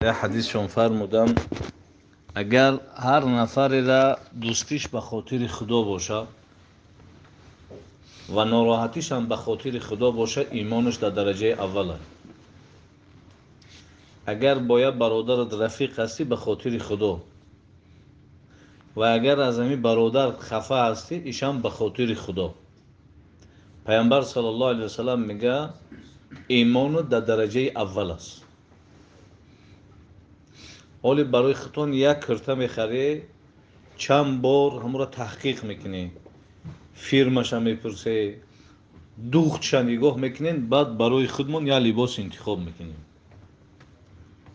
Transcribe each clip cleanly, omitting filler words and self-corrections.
در حدیثشون فرمودن اگر هر نفری را دوستیش به خاطر خدا باشه و ناراحتیش هم به خاطر خدا باشه ایمانش در درجه اوله. اگر باید برادرت رفیق هستی به خاطر خدا و اگر از همین برادر خفه هستی ایشان به خاطر خدا. پیامبر صلی الله علیه وسلم میگه ایمان در درجه اول است. حالی برای خودتون یک کرته میخری چند بار همون را تحقیق میکنی، فیرمش هم میپرسی، دوختش نگاه میکنین، بعد برای خودمون یا لباس انتخاب میکنیم.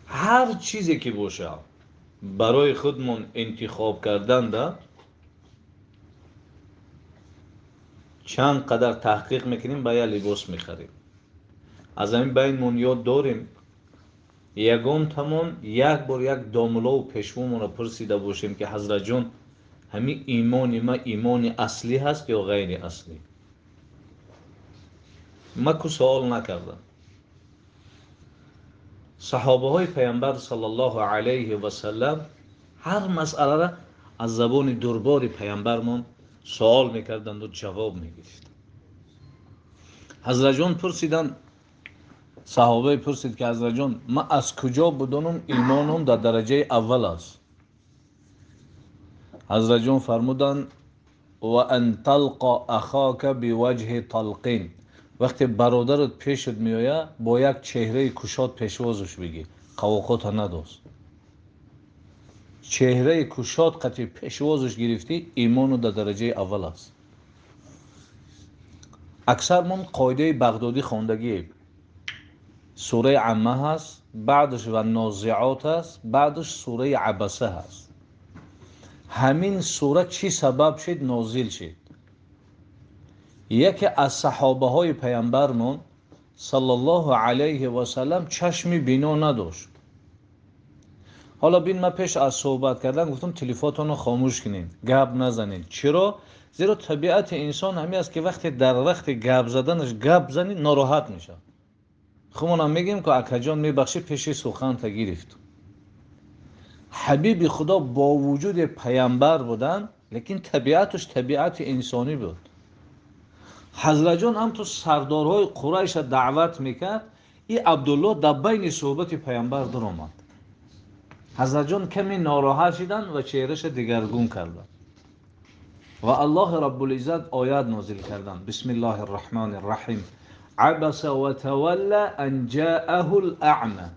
هر چیزی که باشه برای خودمون انتخاب کردن ده چند قدر تحقیق میکنیم با یا لباس میخریم. از همین بینمون یاد داریم یگان تمام یک بار یک داملا و پشومون را پرسیده باشیم که حضرت جان همین ایمان ما ایمان اصلی هست یا غیر اصلی؟ ما که سوال نکردم. صحابه های پیامبر صلی الله علیه و سلم هر مسئله را از زبان دربار پیامبرمون سوال میکردند و جواب میگرفت. حضرت جان پرسیدن، صحابه پرسید که حضرت جان ما از کجا بدونم ایمانم در درجه اول است؟ حضرت جان فرمودند و ان تلقى اخاک بوجه طلقین، وقتی برادرت پیشت میآید با یک چهره کشاد پیشوازش بگی، قواقات نداست. چهره کشاد قطعی پیشوازش گرفتی ایمانو در درجه اول است. اکثر من قاعده بغدادی خوندگی سوره عمه هست، بعدش و نازعات هست، بعدش سوره عبسه هست. همین سوره چی سبب شد نازل شد؟ یکی از صحابه های پیامبرمون صلی الله علیه و سلم چشمی بینا نداشت. حالا بین ما پیش از صحبت کردن گفتم تلفنتون رو خاموش کنین، گپ نزنین. چرا؟ زیرا طبیعت انسان همین است که وقتی در وقت گپ زدنش گپ زنی ناراحت میشه. خودمون هم میگیم که اکا جان میبخشی پیش سخن تا گرفت. حبیب خدا با وجود پیامبر بودن لیکن طبیعتش طبیعت انسانی بود. حضرت جان هم تو سردارهای قریش دعوت میکرد، این عبدالله در بین صحبت پیامبر در آمد. حضرت جان کمی ناراحت شدن و چهرهش دگرگون کردن و الله رب العزت آیات نازل کردن. بسم الله الرحمن الرحیم. عبس و تولی ان جاءه الاعمى.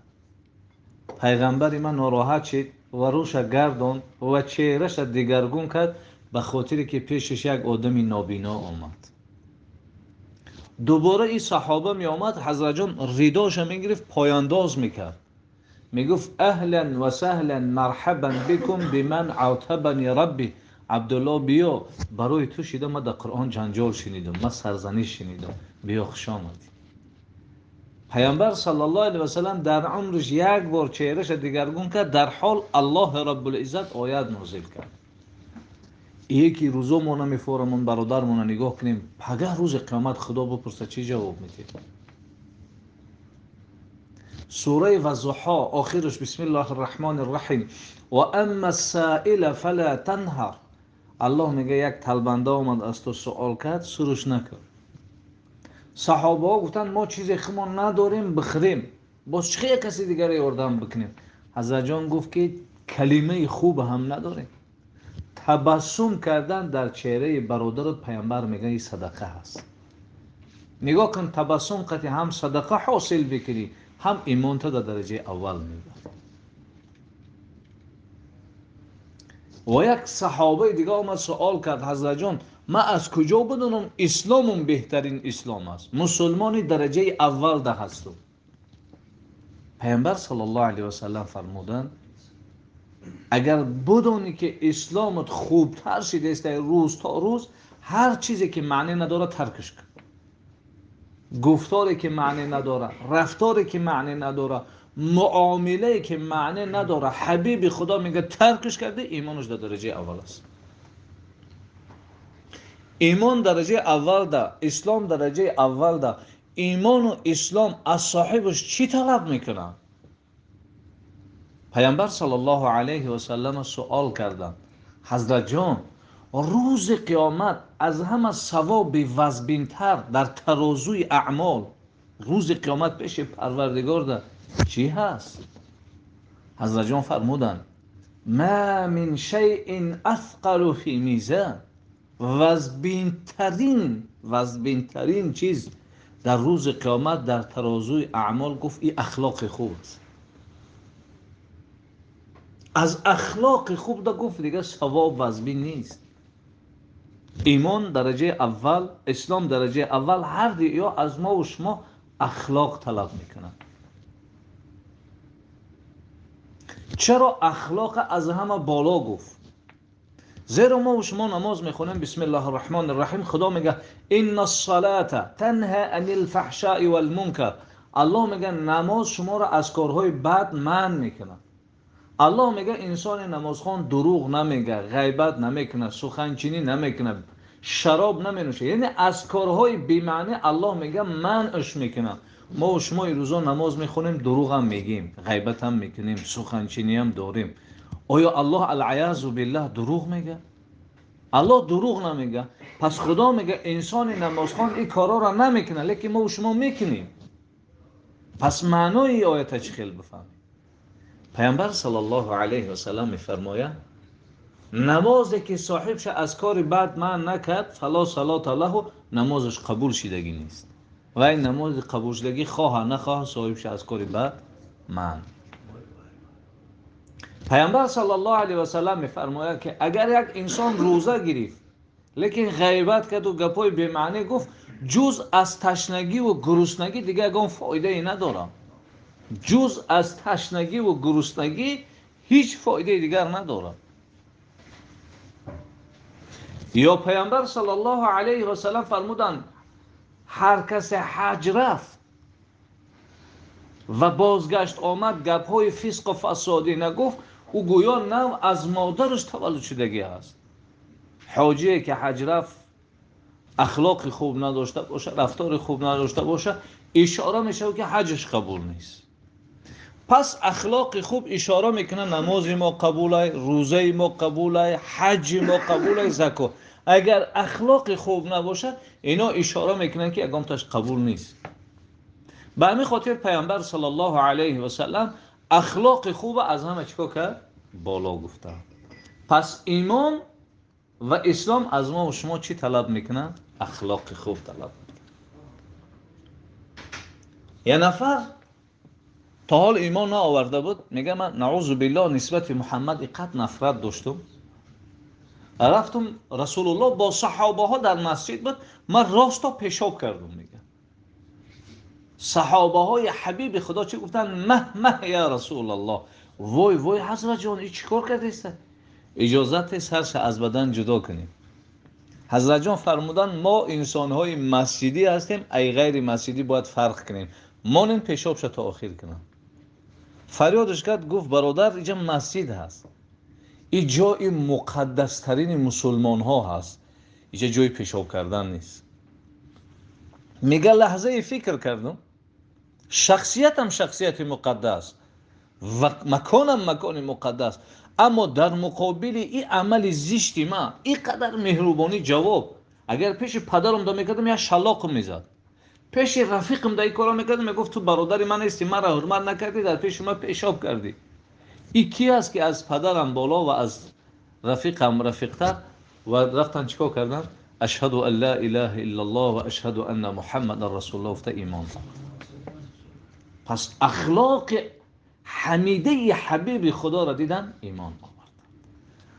پیغمبر من ناراحت شد و روش گردان و چهرهش دگرگون کرد به خاطر که پیشش یک آدم نابینا آمد. دوباره این صحابه می آمد، حضرت جان رداش میگرفت پایانداز میکرد، میگفت اهلا و سهلا مرحبا بكم بمن عاتبني ربي. عبدالله بیا، برای تو شده ما در قرآن جنجال شنیدم، ما سرزنش شنیدم، بیا خوش آمدی. پیامبر صلی الله علیه و سلم در عمرش یک بار چهرهش دگرگون کرد، در حال الله رب العزت آیات نازل کرد. یکی روزمون میفورمون برادرمون نگاه کنیم، پگاه روز قیامت خدا بپرسه چی جواب میدی؟ سوره والضحى آخرش بسم الله الرحمن الرحیم و اما السائل فلا تنهر. الله میگه یک طلبنده آمد از تو سوال کرد، سرش نکن. صحابه ها گفتن ما چیزی خودمون نداریم بخریم، باز چه کسی دیگری یاردم بکنیم؟ حضرت جان گفت که کلمه خوب هم نداریم. تبسم کردن در چهره برادرت پیامبر میگه این صدقه هست. نگاه کن تبسم قطعی هم صدقه حاصل بکنی هم ایمان تا در درجه اول میده. و یک صحابه دیگه آمد سوال کرد، حضرت جان ما از کجا بدونم اسلامم بهترین اسلام است، مسلمانی درجه اول ده هستم؟ پیامبر صلی الله علیه و سلم فرمودند اگر بدونی که اسلامت خوبتر شده است روز تا روز، هر چیزی که معنی نداره ترکش کن. گفتاری که معنی نداره، رفتاری که معنی نداره، معامله که معنی نداره، حبیب خدا میگه ترکش کرده، ایمانش در درجه اول است. ایمان درجه اول ده، اسلام درجه اول ده. ایمان و اسلام از صاحبش چی طلب میکنن؟ پیامبر صلی الله علیه و سلم سوال کردند: حضرت جان، روز قیامت از همه ثواب وزبینتر در ترازوی اعمال روز قیامت پیش پروردگار ده چی هست؟ حضرت جان فرمودند: ما من شیء اثقل فی میزان، وزبینترین چیز در روز قیامت در ترازوی اعمال، گفت این اخلاق خوب است. از اخلاق خوب ده گفت دیگه ثواب وزبین نیست. ایمان درجه اول، اسلام درجه اول، هر دیا از ما و شما اخلاق طلب میکنن. چرا اخلاق از همه بالا گفت؟ زیرا ما و شما نماز میخونیم بسم الله الرحمن الرحیم، خدا میگه ان الصلاة تنهی عن الفحشاء والمنکر. الله میگه نماز شما را از کارهای بد منع میکنه. الله میگه انسان نمازخوان دروغ نمیگه، غیبت نمیکنه، سخنچینی نمیکنه، شراب نمینوشه، یعنی از کارهای بی‌معنی الله میگه منعش میکنه. ما و شما این روزا نماز میخونیم دروغ هم میگیم، غیبت هم میکنیم، سخنچینی هم داریم. آیا الله العیاذ بالله دروغ میگه؟ الله دروغ نمیگه. پس خدا میگه انسان نمازخوان این کارا را نمیکنه، لیکن ما و شما میکنیم. پس معنای این آیت چی خیلی بفهمیم. پیامبر صلی الله علیه و سلم میفرماید نمازی که صاحبش از کار بد من نکرد فلا صلات له، نمازش قبول شدگی نیست. و این نماز قبول شدگی خواه نخواه صاحبش از کار بد من. پیامبر صلی الله علیه و سلم میفرماید که اگر یک انسان روزه گرفت لیکن غیبت کرد و گپای بی معنی گفت، جز از تشنگی و گرسنگی دیگه اون فایده ای نداره. جز از تشنگی و گرسنگی هیچ فایده دیگر نداره. یا پیامبر صلی الله علیه و سلم فرمودند هر کس حج رفت و بازگشت آمد گپ‌های فسق و فسادی نگفت، او گویا نو از مادرش تولد شدگی است. حاجی که حج رفت اخلاق خوب نداشته باشه، رفتار خوب نداشته باشه، اشاره میشه که حجش قبول نیست. پس اخلاق خوب اشاره میکنه نماز ما قبوله، روزه ما قبوله، حج ما قبوله، زکات. اگر اخلاق خوب نباشه اینا اشاره میکنن که اگامتش قبول نیست. به همین خاطر پیامبر صلی الله علیه و سلم اخلاق خوب از همه چیکار کرد؟ بالا گفته. پس ایمان و اسلام از ما و شما چی طلب میکنن؟ اخلاق خوب طلب میکنن. یه نفر تا حال ایمان نه آورده بود، میگه من نعوذ بالله نسبت محمد اینقدر نفرت داشتم، رفتم رسول الله با صحابه ها در مسجد بود، من راستا پیشاب کردم. میگه صحابه های حبیب خدا چی گفتن؟ مه یا رسول الله. وای وای حضرت جان این چیکار کردید؟ اجازت سرش از بدن جدا کنیم. حضرت جان فرمودن ما انسان های مسجدی هستیم، ای غیر مسجدی باید فرق کنیم. ما نیم پیشابش تا آخر کنم. فریادش کرد، گفت برادر اینجا مسجد هست، این جای مقدس ترین مسلمان ها هست، اینجا جای پیشاب کردن نیست. میگه لحظه فکر کردم، شخصیتم شخصیت مقدس و مکانم مکان مقدس، اما در مقابل این عمل زشتی ما اینقدر مهربانی جواب. اگر پیش پدرم دا میکردم یا شلاق میزد، پیش رفیقم دا این کارا میکردم میگفت تو برادر من هستی، مرا حرمت نکردی، در پیش من پیشاب کردی. این کی است که از پدرم بالا و از رفیقم رفیقتر و رفتن چیکار کردن؟ اشهد ان لا اله الا الله و اشهد ان محمد رسول الله، گفته ایمان. پس اخلاق حمیده حبیب خدا را دیدن ایمان آورد.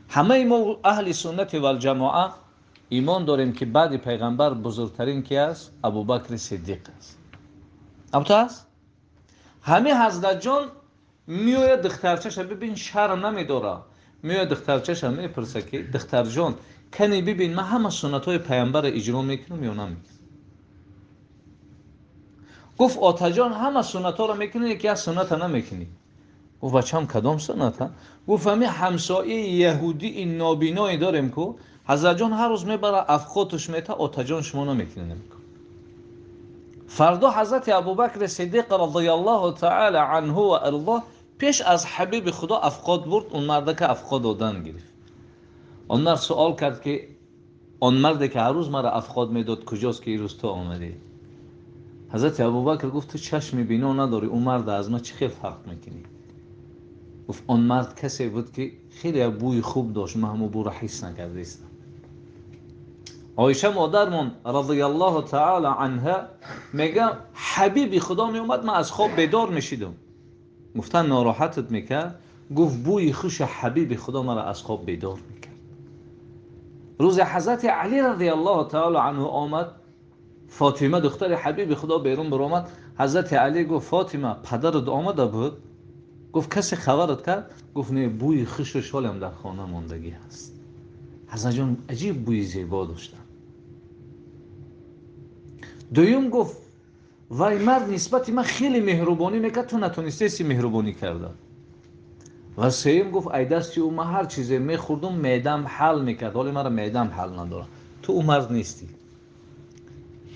همه ما اهل سنت و الجماعه ایمان داریم که بعد پیغمبر بزرگترین کی است؟ ابوبکر صدیق است. ابو است؟ همه حضرت جان میوید دخترچش ببین شرم نمیداره، میوید دخترچش میپرسه که دختر جان کنی ببین من همه سنت های پیغمبر اجرا میکنم یا نمیکنم؟ گفت آتا جان همه سنت ها رو میکنی، یکی از سنت ها نمیکنی. گفت بچه‌م کدام سنت ها؟ گفت همین همسایه یهودی این نابینایی داریم که حضرت جان هر روز میبره افخاتش میته، آتا جان شما نمیکنی نمیکن. فردا حضرت ابوبکر صدیق رضی الله تعالی عنه و ارضاه پیش از حبیب خدا افقاد برد، اون مرد که افقاد دادن گرفت. اون مرد سوال کرد که اون مرد که هر روز مرا افقاد میداد کجاست که این روز تو آمدی؟ حضرت ابوبکر گفت تو چشم بینا نداری، اون مرد از ما چه خیلی فرق میکنی؟ گفت اون مرد کسی بود که خیلی بوی خوب داشت، من همون بو را حس نکرده استم. عایشه مادرمون رضی الله تعالی عنها میگه حبیب خدا می اومد، من از خواب بیدار میشیدم. گفتن ناراحتت میکرد؟ گفت بوی خوش حبیب خدا مرا از خواب بیدار میکرد. روز حضرت علی رضی الله تعالی عنه آمد، فاطمه دختر حبیب خدا بیرون برآمد. حضرت علی گفت فاطمه پدرت آمده بود؟ گفت کسی خبرت کرد؟ گفت نه، بوی خوش حالم در خانه ماندگی هست. حضرت جان عجیب بوی زیبا داشتن. دویم گفت وای مرد نسبت من خیلی مهربانی میکرد، تو نتونستی سی مهربانی کرده. و سوم گفت ای دستی او، من هر چیزی میخوردم معدم حل میکرد، حالا مرا معدم حل نداره، تو او مرد نیستی.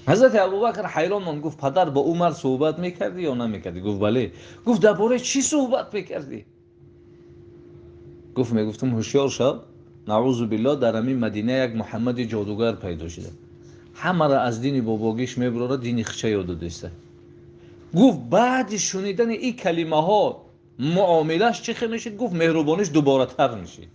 حضرت ابوبکر حیران ماند، گفت پدر با او مرد صحبت میکردی یا نمیکردی؟ گفت بله. گفت درباره چی صحبت میکردی؟ گفت میگفتم هوشیار شو، نعوذ بالله در همین مدینه یک محمد جادوگر پیدا شده، همه را از دین باباگیش میبره دین خچه یاد دسته. گفت بعد شنیدن این کلمه ها معاملش چه خیلی میشید؟ گفت مهربانیش دوباره تر میشید.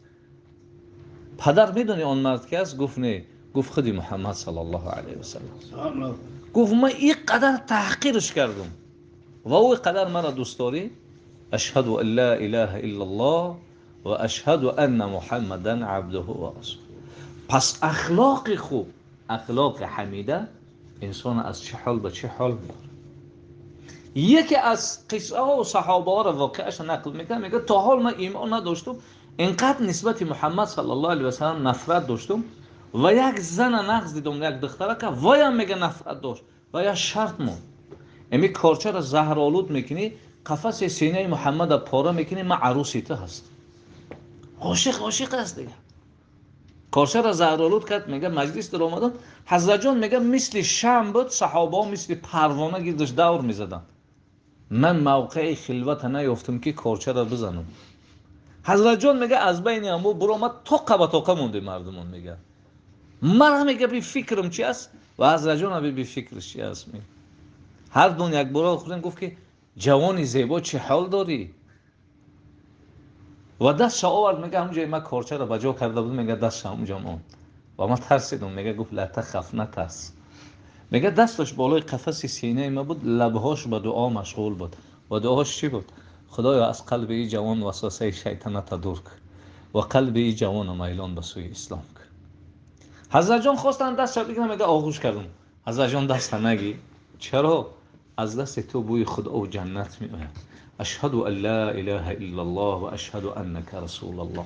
پدر میدونی آن مرد که است؟ گفت نه. گفت خودی محمد صلی الله علیه و سلم. گفت من این قدر تحقیرش کردم و او قدر مرا دوست داری؟ اشهد ان لا اله الا الله و اشهد ان محمدا عبده و رسوله. پس اخلاق خوب، اخلاق حمیده انسان از چه حال به چه حال میبره. یکی از قصه ها و صحابه ها را واقعش نقل میکنه، میگه تا حال من ایمان نداشتم، اینقدر نسبت محمد صلی الله علیه و سلم نفرت داشتم و یک زن نقص دیدم، یک دختره که وایم میگه نفرت داشت و یا شرط مون امی کارچه را زهر آلود میکنی، قفس سینه محمد پاره میکنی، من عروسی تو هست. عاشق است دیگه. کارچه را زهر آلود کرد، میگه مجلس در آمدن، حضرت جان میگه مثل شمع بود، صحابه ها مثل پروانه گیردش دور میزدن. من موقع خلوت نیافتم که کارچه را بزنم. حضرت جان میگه از بین امو برآمد، توقه به توقه مونده مردمون. میگه مرا میگه بی فکرم چی است و حضرت جان بی فکرش چی است. میگه هر دون یک برای خودم گفت که جوانی زیبا چه حال داری و دست آورد. میگه همونجای من کارچه را بجا کرده بود، میگه دست همونجا ماند و من ترسیدم. میگه گفت لا تخف، نترس. میگه دستش بالای قفس سینه ما بود، لبهاش به دعا مشغول بود. و دعاش چی بود؟ خدایا از قلب این جوان وسوسه شیطنت دور کن و قلب این جوان میلان به سوی اسلام کن. حضرت جان خواستن دست بگیرن، میگه آغوش کردم. حضرت جان دست نگی. چرا؟ از دست تو بوی خدا و جنت میآید. اشهد ان لا اله الا الله و اشهد انک رسول الله.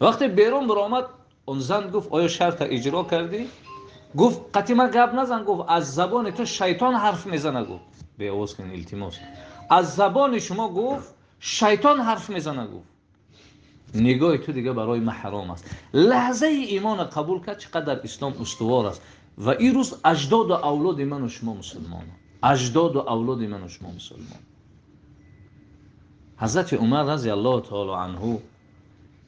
وقتی بیرون برآمد، اون زن گفت آیا شرط اجرا کردی؟ گفت قطیمه گپ نزن. گفت از زبان تو شیطان حرف میزنه. گفت به آواز کن التماس، از زبان شما گفت شیطان حرف میزنه. گفت نگاه تو دیگه برای من حرام است. لحظه ایمان قبول کرد، چقدر اسلام استوار است. و این روز اجداد و اولاد من و شما مسلمان، اجداد و اولاد من و شما مسلمان. حضرت عمر رضی الله تعالی عنه،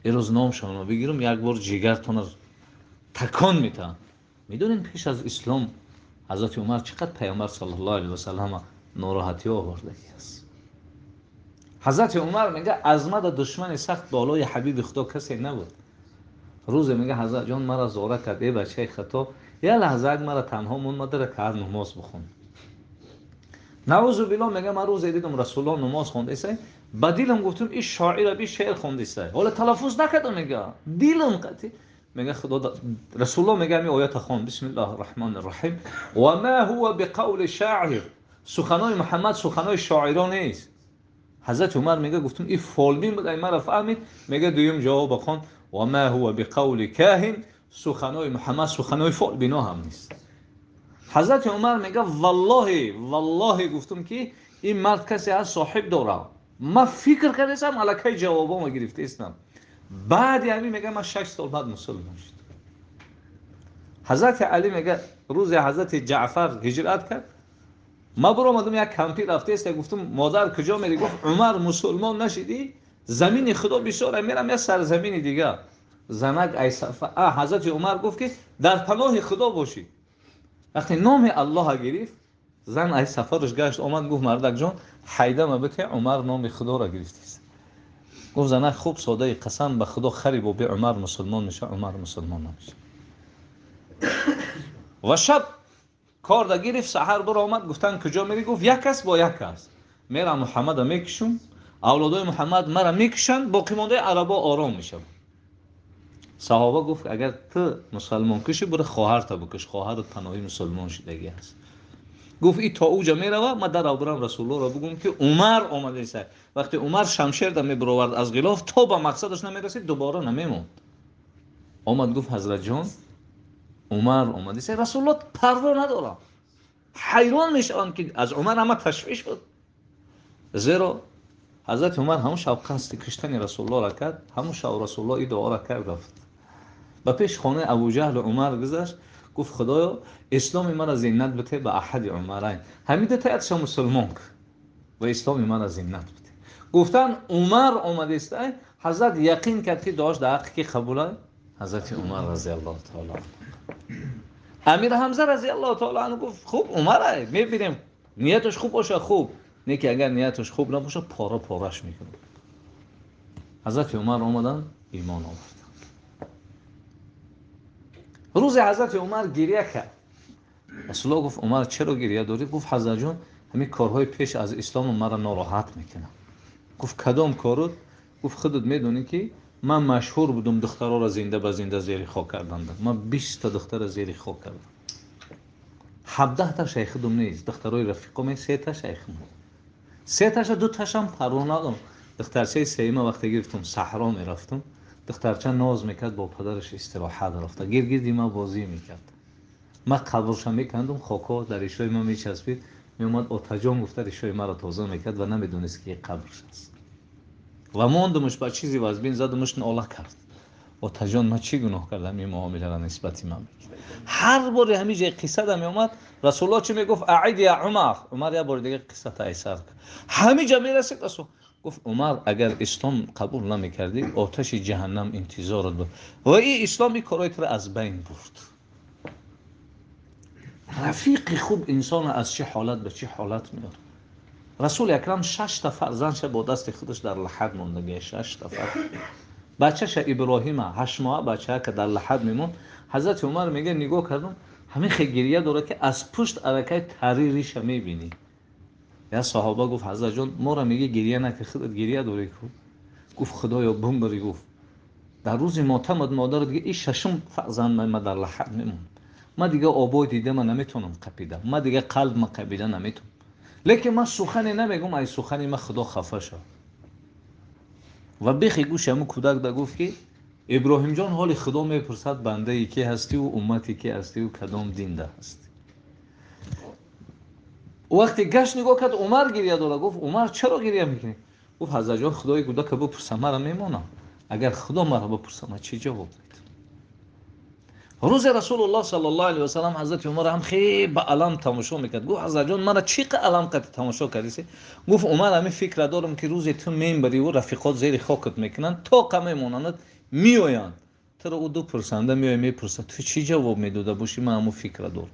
این روز نام شما بگیرم، یک بار جگرتون رو تکان میتن. میدونین پیش از اسلام حضرت عمر چقدر پیامبر صلی الله علیه و سلم ناراحتی آورده است. حضرت عمر میگه از من دشمن سخت بالای حبیب خدا کسی نبود. روز میگه حضرت جان مرا زاره کرد، ای بچه خطا، یه لحظه اگه مرا تنها مون مادر که نماز بخون. نعوذ بالله میگه من روز دیدم رسول الله نماز خونده است، با دیلم گفتم این شاعر بی شعر خونده است، حالا تلفظ نکردم. میگه دیلم قطعی. میگه خدا رسول الله میگه می آیات خوان بسم الله الرحمن الرحیم و ما هو بقول شاعر. سخنای محمد سخنای شاعران نیست. حضرت عمر میگه گفتم این فالبین بود، این مرا فهمید. میگه دویم جواب خوان و ما هو بقول کاهن. سخنای محمد سخنای فالبینا هم نیست. حضرت عمر میگه والله گفتم که این مرد کسی از صاحب داره. من فکر کردم الکی جوابا ما گرفته استم. بعد یعنی میگه من 6 سال بعد مسلمان شدم. حضرت علی میگه روز حضرت جعفر هجرت کرد، ما برو اومدم یک کمپی رفته است، گفتم مادر کجا میری؟ گفت عمر مسلمان نشدی؟ زمین خدا بسیاره، میرم یه سرزمین دیگه. زنک ای حضرت عمر گفت که در پناه خدا باشی. وقتی نام الله گرفت، زن ای سفرش گشت آمد گفت مردک جان حیده ما بته عمر نام خدا را گرفتیست. گفت زنک خوب ساده قسم به خدا خری با به عمر مسلمان میشه، عمر مسلمان نمیشه. و شب کار دا گرفت، سحر بر آمد گفتن کجا میری؟ گفت یک کس با یک کس میرم محمد میکشم، اولادای محمد مرا میکشن، باقی مانده عربا آرام میشه. صحابه گفت اگر تو مسلمان کشی برو خواهرت بکش، خواهرت پناهی مسلمان شدگی است. گفت این تا اوجا میروه، من در برم رسول الله را بگم که عمر آمده است. وقتی عمر شمشیر در میبرورد از غلاف تا به مقصدش نمیرسید دوباره نمیموند. آمد گفت حضرت جان عمر آمده است. رسول الله پروا نداره، حیران میشن که از عمر همه تشویش بود. زیرا حضرت عمر همون شب قصد کشتن رسول الله را کرد، همون شب رسول الله این دعا را کرد. رفت به پیش خانه ابوجهل و عمر گذشت، گفت خدایا اسلام مرا زینت بده به احد عمرین، همین تایتش مسلمان و اسلام مرا زینت بده. گفتن عمر آمده است، حضرت یقین کرد که داشت در حق کی قبوله؟ حضرت عمر رضی الله تعالی عنه. امیر حمزه رضی الله تعالی عنه گفت خوب عمره میبینیم نیتش خوب باشه، خوب نه که اگر نیتش خوب نباشه پاره پارش میکنه. حضرت عمر آمدن ایمان آورد. روز حضرت عمر گریه کرد. رسول الله گفت عمر چرا گریه داری؟ گفت حضرت جان همین کارهای پیش از اسلام مرا ناراحت میکنه. گفت کدام کارو؟ گفت خودت میدونی که من مشهور بودم دخترها را زنده به زنده زیر خاک کردم. من 20 تا دختر زیر خاک کردم. 17 تا شیخ دم نیست، دخترای رفیقم 3 تا شیخ من، 3 تاش 2 تاشم پروانه. دخترچه سیما وقتی گرفتم صحرا میرفتم، دخترچه ناز میکرد با پدرش استراحت رفته، گیرگیردی ما بازی میکرد. من قبرش میکندم، خاکا در ریشای ما میچسبید، میومد آتاجان گفته ریشای مرا تازه میکرد و نمیدونست که قبرش است. و ماندمش با چیزی وزبین زدمش ناله کرد. آتاجان من چی گناه کردم این معامله را نسبت من میکرد؟ هر بار همین جای قصه دا میومد رسول الله چی میگفت؟ اعید یا عمر. عمر یه بار دیگه قصه تا ایسر کرد. همین جا میرسید رسول گفت عمر اگر اسلام قبول نمیکردی آتش جهنم انتظارت بود. و این اسلامی کارایت را از بین برد. رفیق خوب انسان از چه حالت به چه حالت میاره. رسول اکرم 6 تا فرزندش با دست خودش در لحد موندگی، 6 تا فرزند. بچه‌ش ابراهیم 8 ماه بچه که در لحد میمون. حضرت عمر میگه نگاه کردم همین خگریه داره که از پشت حرکت تحریریش میبینی. یا صحابه گفت حضرت جان ما را میگه گریه نکن، خودت گریه داری کو؟ گفت خدایا بمبری. گفت در روز ماتم مادر دیگه این 6م فرزند من در لحد میمون. من دیگه آبای دیده من نمیتونم قپیدم، من دیگه قلب من قپیده نمیتونم، لیکن من سخنی نمیگم ای سخنی من خدا خفه شد. و بخی گوش همون کودک دا گفت که ابراهیم جان حال خدا میپرسد بنده ای که هستی و امتی که هستی و کدام دین ده هستی. وقتی گشت نگاه کرد عمر گریه داره. گفت عمر چرا گریه میکنی؟ گفت حضرت جان خدای کودک بپرسه مرا میمونم، اگر خدا مرا بپرسه من چی جواب بدم؟ روز رسول الله صلی الله علیه و سلم حضرت عمر هم خیلی با علم تماشا میکرد. گفت حضرت جان مرا چی علم قد تماشا کردی؟ گفت عمر همین فکر دارم که روز تو میبری و رفیقات زیر خاکت میکنن تا قمه مونند میآیند تو را او دو پرسنده میای میپرسه تو چی جواب میداده باشی؟ من همون فکر دارم.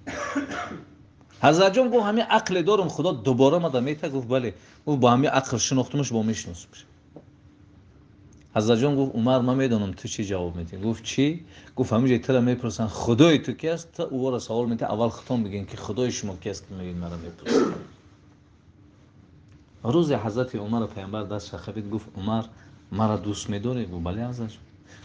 حضرت جان گفت همین عقل دارم خدا دوباره ما میته. گفت بله. گفت با همین عقل شناختمش با میشناسمش. حضرت جان گفت عمر من میدونم تو چی جواب میدی. گفت چی؟ گفت همینجا تو را میپرسن خدای تو کی است؟ تا او را سوال میده اول خودتون بگین که خدای شما کی است که میگین مرا میپرسن. روز حضرت عمر پیامبر دست خبید. گفت عمر مرا دوست میداری؟ گفت بله حضرت.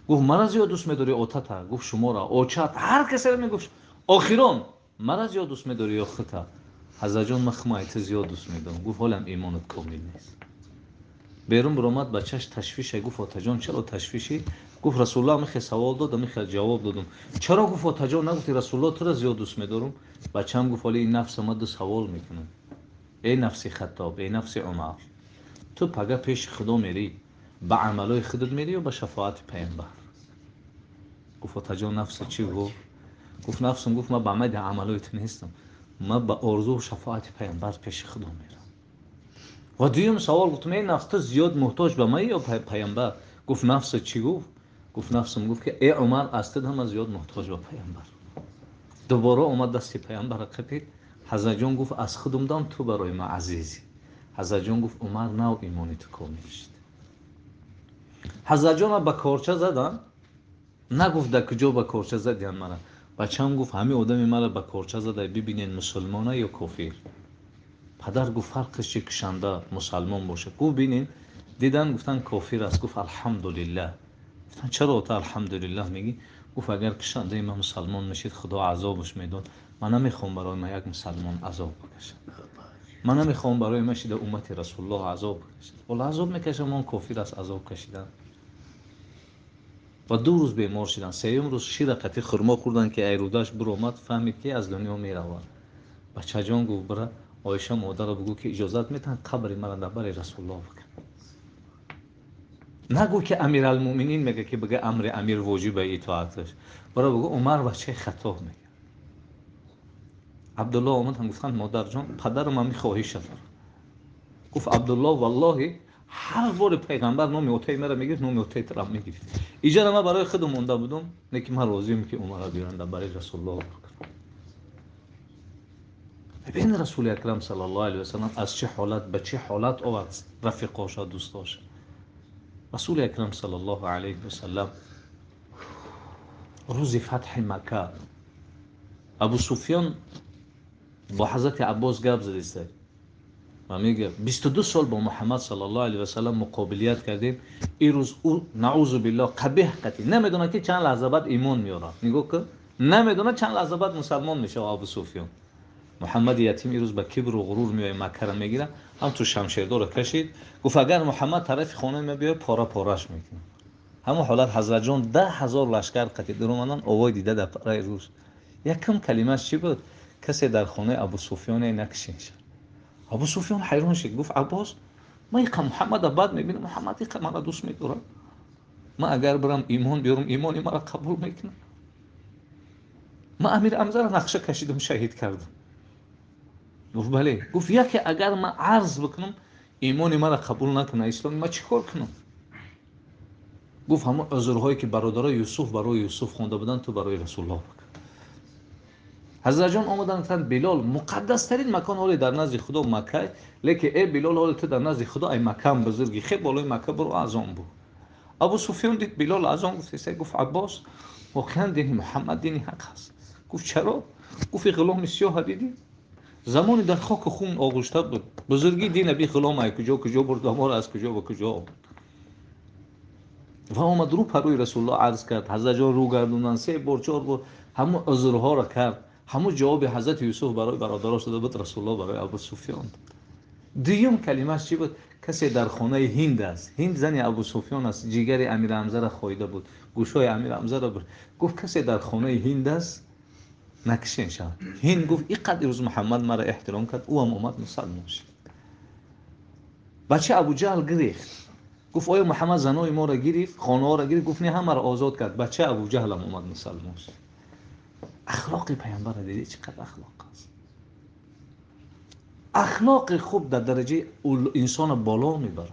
گفت مرا زیاد دوست میداری اوتتا؟ گفت شما را اوچت هر کسی را میگفت آخرون مرا زیاد دوست میداری یا خطا؟ حضرت جان من خمایت زیاد دوست میدارم. گفت حالم ایمانت کامل نیست. بیرون برآمد بچه‌ش تشویش. گفت آتاجان چرا تشویشی؟ گفت رسول الله میخواد سوال داد میخواد جواب دادم. چرا؟ گفت آتاجان نگفتی رسول الله تو را زیاد دوست میدارم؟ بچه‌م گفت ولی این نفس ما دو سوال میکنه. ای نفس خطاب، ای نفس عمر، تو پگه پیش خدا میری به عملای خودت میری و به شفاعت پیامبر؟ گفت آتاجان نفس چی؟ گفت نفسم گفت من به عمل عملایت نیستم، من با آرزو و شفاعت پیامبر پیش خدا میرم. و دویم سوال گفتم این نفس زیاد محتاج به من یا پیامبر؟ گفت نفس چی گفت؟ گفت نفسم گفت که ای عمر استد هم زیاد محتاج به پیامبر. دوباره اومد دست پیامبر قپید. حضرت جان گفت از خودم دان تو برای من عزیزی. حضرت جان گفت عمر نو ایمانی تو کامل شد. حضرت جان با کارچه زدن، نگفت در کجا با کارچه زدین مرا. بچه‌م گفت همه آدمی مرا با کارچه زده ببینین مسلمانه یا کافر. پدر گفت فرقش چی کشنده مسلمان باشه؟ گفت ببینین. دیدن گفتن کافر است. گفت الحمدلله. گفتن چرا تو الحمدلله میگی؟ گفت اگر کشنده من مسلمان میشید خدا عذابش میداد. من نمیخوام برای من یک مسلمان عذاب بکشه. من نمیخوام برای من شده امت رسول الله عذاب بکشه. ولی عذاب میکشه من کافر است عذاب کشیدن. و 2 روز بیمار شدن. سوم روز شیر قطی خرما خوردن که ایروداش برآمد فهمید که از دنیا میرود. بچه جان گفت برا عایشه مادر بگو که اجازت میتن قبر مرا در بر رسول الله بکن. نگو که امیرالمومنین میگه که بگه امر امیر واجب اطاعتش. برا بگو عمر بچه خطا میگه. عبدالله آمد هم گفتن مادر جان پدر من میخواهیش داره. گفت عبدالله والله هر بار پیغمبر نام اوتی مرا میگه نام اوتی ترا میگه. ایجا من برای خودم مونده بودم لیکن من راضیم که عمر را بیارن در بر رسول الله بکن. ببین رسول اکرم صلی الله علیه و سلم از چه حالت به چه حالت آورد رفیقاش و دوستاش. رسول اکرم صلی الله علیه و سلم روز فتح مکه ابو سفیان با حضرت عباس گپ زده و میگه 22 سال با محمد صلی الله علیه و سلم مقابلیت کردیم. این روز او نعوذ بالله قبیح قتی نمیدونه که چند لحظه بعد ایمان میاره. میگه که نمیدونه چند لحظه بعد مسلمان میشه. ابو سفیان محمد یتیم این روز با کبر و غرور میای مکه را میگیره. هم تو شمشیردار کشید. گفت اگر محمد طرف خانه ما بیاد پاره پارهش میکنه. همون حالت حضرت جان 10,000 لشکر قتل درآمدن. آوای دیده در پره روز یکم کلمش چی بود؟ کسی در خانه ابو سفیان نکشید. ابو سفیان حیران شد. گفت عباس من یک محمد بعد میبینم محمد یک مرا دوست میداره. من اگر برم ایمان بیارم ایمانی مرا قبول میکنه. من امیر حمزه را نقشه کشیدم شهید کردم. گفت بله. گفت یکی اگر من عرض بکنم ایمانی مرا قبول نکنه اسلام من چیکار کنم؟ گفت همون عذرهایی که برادرای یوسف برای یوسف خونده بودن تو برای رسول الله بکن. حضرت جان آمدن گفتن بلال مقدس ترین مکان حالی در نزد خدا مکه، لیکن ای بلال حالی تو در نزد خدا ای مکه هم بزرگی خیلی بالای مکه برو اذان بو. ابو سفیان دید بلال اذان گفت گفت عباس واقعا دین محمد دین حق است. گفت چرا؟ گفت غلام سیاه دیدی زمانی در خاک خون آغشته بود. بزرگی دین ابی غلام ای کجا برد ما از کجا و کجا. و آمد رو پروی رسول الله عرض کرد. حضرت جان رو گردوندن 3 بار 4 بار همون عذرها را کرد. همون جواب حضرت یوسف برای برادرش داده بود رسول الله برای ابو سفیان. دیوم کلمه‌اش چی بود؟ کسی در خانه هند است. هند زن ابو سفیان است. جیگر امیر حمزه را خویده بود. گوشای امیر حمزه را بود. گفت کسی در خانه هند است نکشین شد. هند گفت اینقدر روز محمد مرا احترام کرد او هم اومد مسلمان شد. بچه ابو جهل گریخت. گفت آیا محمد زنای ما را گرفت خانه ها را گرفت؟ گفت نه همه را آزاد کرد. بچه ابو جهل هم اومد مسلمان شد. اخلاق پیامبر را دیدی چقدر اخلاق است. اخلاق خوب در درجه انسان بالا میبرد.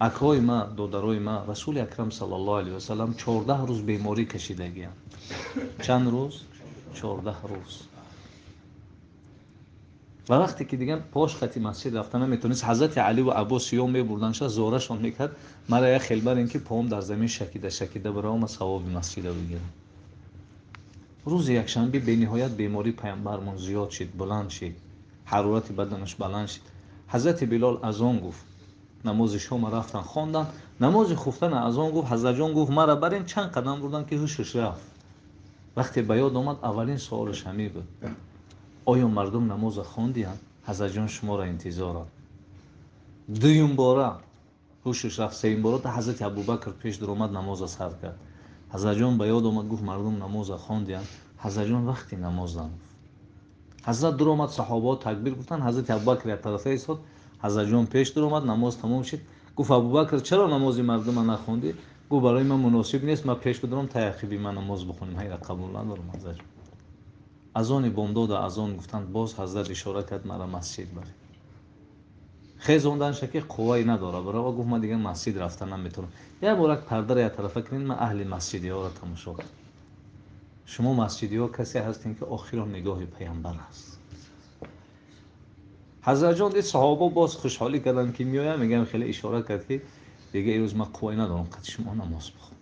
اکای ما دادرای ما رسول اکرم صلی الله علیه و سلم 14 روز بیماری کشیدگی. چند روز؟ 14 روز. و وقتی که دیگه پاش خطی مسجد رفتن نمیتونست حضرت علی و عباس سیام میبردنش زورشون میکرد مرا یک خیلبر این که پام در زمین شکیده برام ثواب مسجد بگیرم. روز یکشنبه به نهایت بیماری پیامبرمون زیاد شد بلند شد حرارت بدنش بلند شد. حضرت بلال اذان گفت نماز شام رفتن خواندن. نماز خفتن اذان گفت حضرت جان گفت مرا برین چند قدم بردن که هوشش رفت. وقتی به یاد آمد اولین سوالش همین بود آیا مردم نماز خواندند؟ حضرت جان شما را انتظارند. دویم باره هوشش رفت. سوم باره تا حضرت ابوبکر پیش در آمد نماز سر کرد. حضرت جان به یاد آمد گفت مردم نماز خواندند. حضرت جان وقتی نماز نگفت. حضرت در آمد صحابه تکبیر گفتن. حضرت ابوبکر یک طرفه ایستاد. حضرت جان پیش در آمد نماز تمام شد. گفت ابوبکر چرا نماز مردم نخواندی؟ گفت برای من مناسب نیست من پیش بدرم تا عقب من نماز بخونم. هی قبول ندارم حضرت. از آن بامداد و از آن گفتند باز حضرت اشاره کرد مرا مسجد بره. خیزوندنش که قوایی نداره برای و گفت من دیگه مسجد رفتن نمیتونم. یه بارک پرده را یه طرفه کنین، من اهل مسجدی ها را تماشا کنم. شما مسجدی ها کسی هستین که آخر نگاه پیامبر است. حضرت جان دید صحابه باز خوشحالی کردن که میایم، میگم خیلی اشاره کرد که دیگه این روز من قوایی ندارم که شما نماز بخون.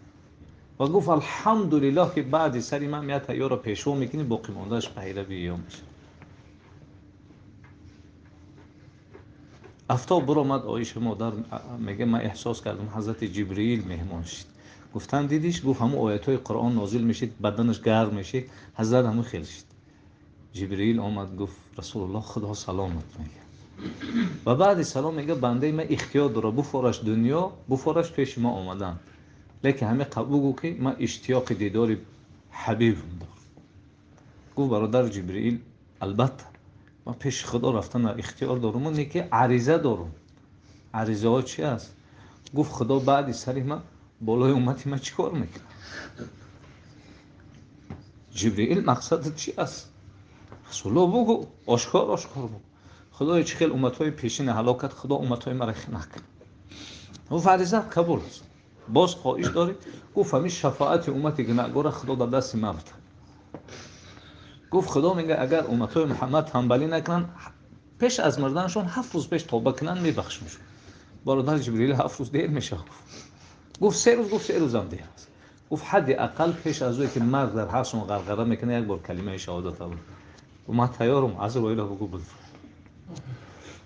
و گفت الحمدلله که بعد سری من میاد تیار پیشو میکنی باقی موندهش پیروی یا میشه. افتاب برآمد، عایشه مادر میگه من احساس کردم حضرت جبرئیل مهمان شد. گفتن دیدیش؟ گفت همون آیات‌های قرآن نازل میشید بدنش گرم میشه، حضرت همون خیلی شد. جبرئیل آمد گفت رسول الله خدا سلامت میگه و بعد سلام میگه بنده من اختیار داره بفرش دنیا بفرش پیش ما آمدن، لیکن همه قبول گو که من اشتیاق دیدار حبیبم دارم. گفت برادر جبرئیل البته من پیش خدا رفتن اختیار دارم، اون که عریضه دارم. عریضه ها چی است؟ گفت خدا بعد سری من بالای امتی من چیکار میکنه؟ جبرئیل مقصد چی است؟ رسول الله بگو، آشکار بگو. خدای چه خیلی امتهای پیشین هلاکت، خدا امتهای مرا نکنه. و فریضت قبول است. باز خواهش داری؟ گفت همین شفاعت امتی که نگاره خدا در دست ما بده. گفت خدا میگه اگر امتهای محمد تنبلی نکنن پیش از مردنشون 7 روز پیش توبه کنن میبخشمشون. برادر جبرئیل 7 روز دیر میشه. گفت 3 روز، گفت 3 روز هم دیر است. گفت حد اقل پیش از اون که مرد در حبس غرغره میکنه یک بار کلمه شهادت بگو. و من تیارم عزرائیل بگو بگو.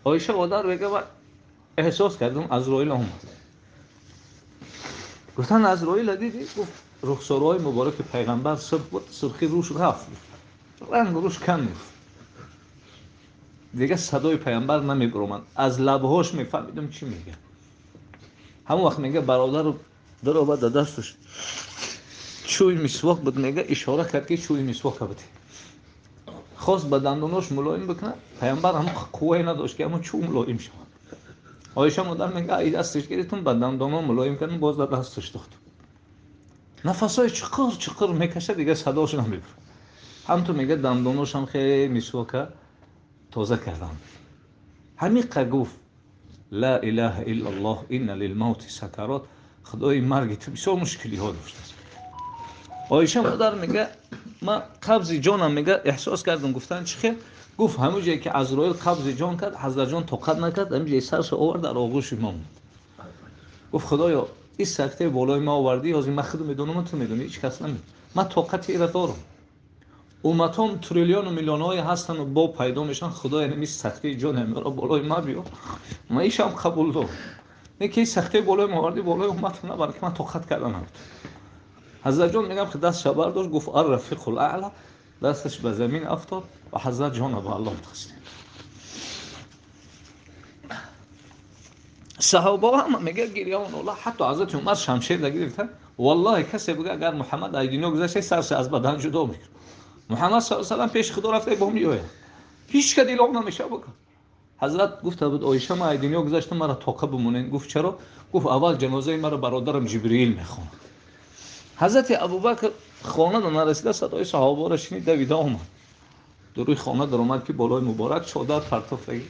عایشه مادر میگه من احساس کردم عزرائیل اومد. گفتن عزرائیل دیدی؟ گفت رخسارهای مبارک پیغمبر سرخی روش رفت، رنگ روش کم نیست. دیگه صدای پیغمبر نمیبرم، از لبهاش میفهمیدم چی میگه. همون وقت میگه برادر رو در آورد دستش چوی مسواک بود، میگه اشاره کرد که چوی مسواک بده. خواست به دندوناش ملایم بکنه، پیامبر هم قوی نداشت که همون چو ملایم شد. عایشه مادر میگه ای دستش گرفتم به دندونا ملایم کردم، باز در دستش داد. نفسای چقر میکشه دیگه صداش نمیبره. همونطور میگه دندوناش هم خیلی مسواک تازه کردن. همین گفت لا اله الا الله ان للموت سکرات. خدای مرگ تو بسیار مشکلی ها داشت. عایشه مادر میگه من قبض جانم میگه احساس کردم. گفتن چیه؟ گفت همون جایی که عزرائیل قبض جان کرد حضرت جان طاقت نکرد، همون جایی سرش آورد در آغوش ما موند. گفت خدایا این سکته بالای ما آوردی، از این مخدوم میدونم تو میدونی، هیچ کس نمیدونه. من طاقت این را دارم. امتام تریلیون و میلیون های هستن و با پیدا میشن، خدایا این سکته جان مرا بالای ما بیار، من ایشم قبول دارم. نه که سکته بالای ما آوردی بالای امت نه، بلکه من طاقت کردم نبود. حضرت جان میگم که دستش برداشت گفت الرفیق الاعلی، دستش به زمین افتاد و حضرت جان به الله تسلیم. صحابه هم میگه گریان الله، حتی حضرت عمر شمشیر گرفته، والله کسی بگه اگر محمد ایدینو گذاشته سرش از بدن جدا میکنه. محمد صلی الله علیه و سلم پیش خدا رفته با میوه، هیچ کدی لغ نمیشه بگه. حضرت گفت بود عایشه ما ایدینو گذاشته مرا طاقه بمونه. گفت چرا؟ گفت اول جنازه مرا برادرم جبرئیل میخونه. حضرت ابوبکر خانه رو نرسیده صدای صحابه را شنید، دویده آمد. در روی خانه در آمد که بالای مبارک چادر پرتاب کرد.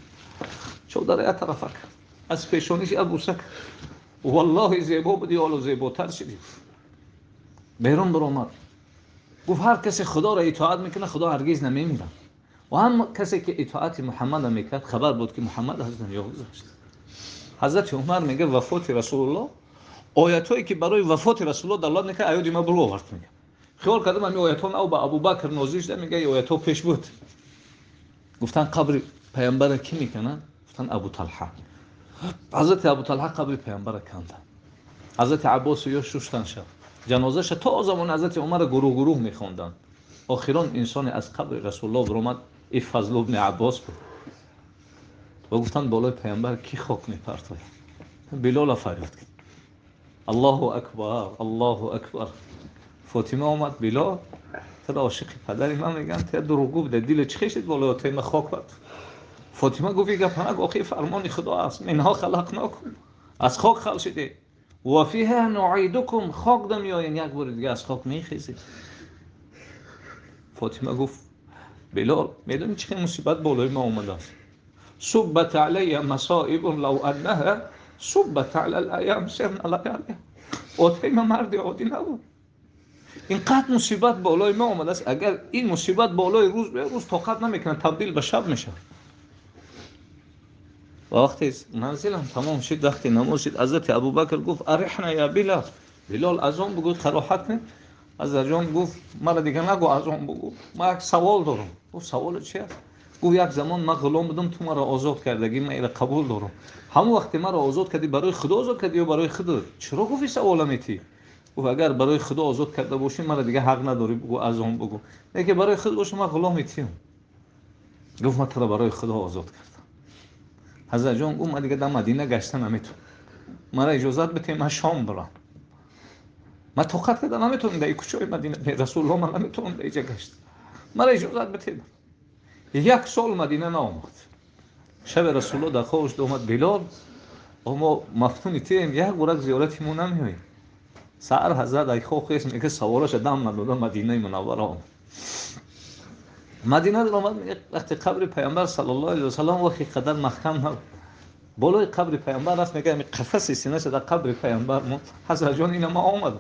چادر یک طرف کرد، از پیشانیش ابوسه کرد. والله زیبا بودی، حالا زیباتر شدی. بیرون برآمد گفت هر کسی خدا را اطاعت میکنه خدا هرگز نمیمیره. و هم کسی که اطاعت محمد میکرد خبر بود که محمد از دنیا گذشت. حضرت عمر میگه وفات رسول الله، آیاتایی که برای وفات رسول الله دلالت میکنه آیات ما برو آورد. میگه خیال کردم همین آیات ها به ابوبکر نازل شده، میگه این آیات ها پیش بود. گفتن قبر پیامبر کی میکنن؟ گفتن ابو طلحه. حضرت ابو طلحه قبر پیامبر کندن. حضرت عباس یا شوشتن شد، جنازه‌اش تا زمان حضرت عمر گروه میخوندن. آخران انسان از قبر رسول الله برآمد، این فضل ابن عباس بود. و گفتن بالای پیامبر کی خاک میپرتاید؟ بلال فریاد کرد الله اکبر الله اکبر. فاطمه آمد بلال تو عاشق پدری من میگن تو دروغگو بوده، دل چی شد بالای تیم خاک کرد؟ فاطمه گفت گپ نگو، آخه فرمان خدا است، منها خلقناکم، از خاک خلق شده و فیها نعیدکم، خاک دم میآیین یک بار دیگه از خاک میخیزید. فاطمه گفت بلال میدونی چه مصیبت بالای ما اومده است. صبت علی مصائب لو انها صبت علی الایام سرنا لیالی. اوتیما مرد عادی نبود. اینقدر مصیبت بالای ما اومده است، اگر این مصیبت بالای روز به روز طاقت نمیکنه تبدیل به شب میشه. وقتی منزلم تمام شد، وقتی نماز شد، حضرت ابوبکر گفت ارحنا یا بلال. بلال اذان بگو، قرائت کن. حضرت جان گفت مرا دیگه نگو اذان بگو، من یک سوال دارم. گفت سوال چیه؟ گفت یک زمان من غلام بودم، تو مرا آزاد کردگی، من اینو قبول دارم. همون وقتی مرا آزاد کردی برای خدا آزاد کردی یا برای خودت؟ چرا گفتی سوال میتی؟ گفت اگر برای خدا آزاد کرده باشی مرا دیگه حق نداری بگو اذان بگو. اگه برای خدا باشه من غلام میتیم. گفت من تو را برای خدا آزاد کردم. حضرت جان گفت من دیگه در مدینه گشته نمیتونم، مرا اجازت بده من شام برم. من طاقت کردم نمیتونم در کوچه مدینه رسول الله، من نمیتونم در اینجا گشت، مرا اجازت بده. یک سال مدینه نآمد. شب رسول الله در خوابش اومد بلال اما مفتونی تیم یک گورک زیارتمون نمیویم. سحر حضرت ای خواب خیست میگه سوارش دم نداده مدینه منوره آمد. مدینه در آمد میگه وقتی قبر پیامبر صلی الله علیه و سلم وقتی قدر محکم نبود، بالای قبر پیامبر رفت، میگه قفس سینه‌اش در قبر پیامبر مون. حضرت جان اینا ما آمدم،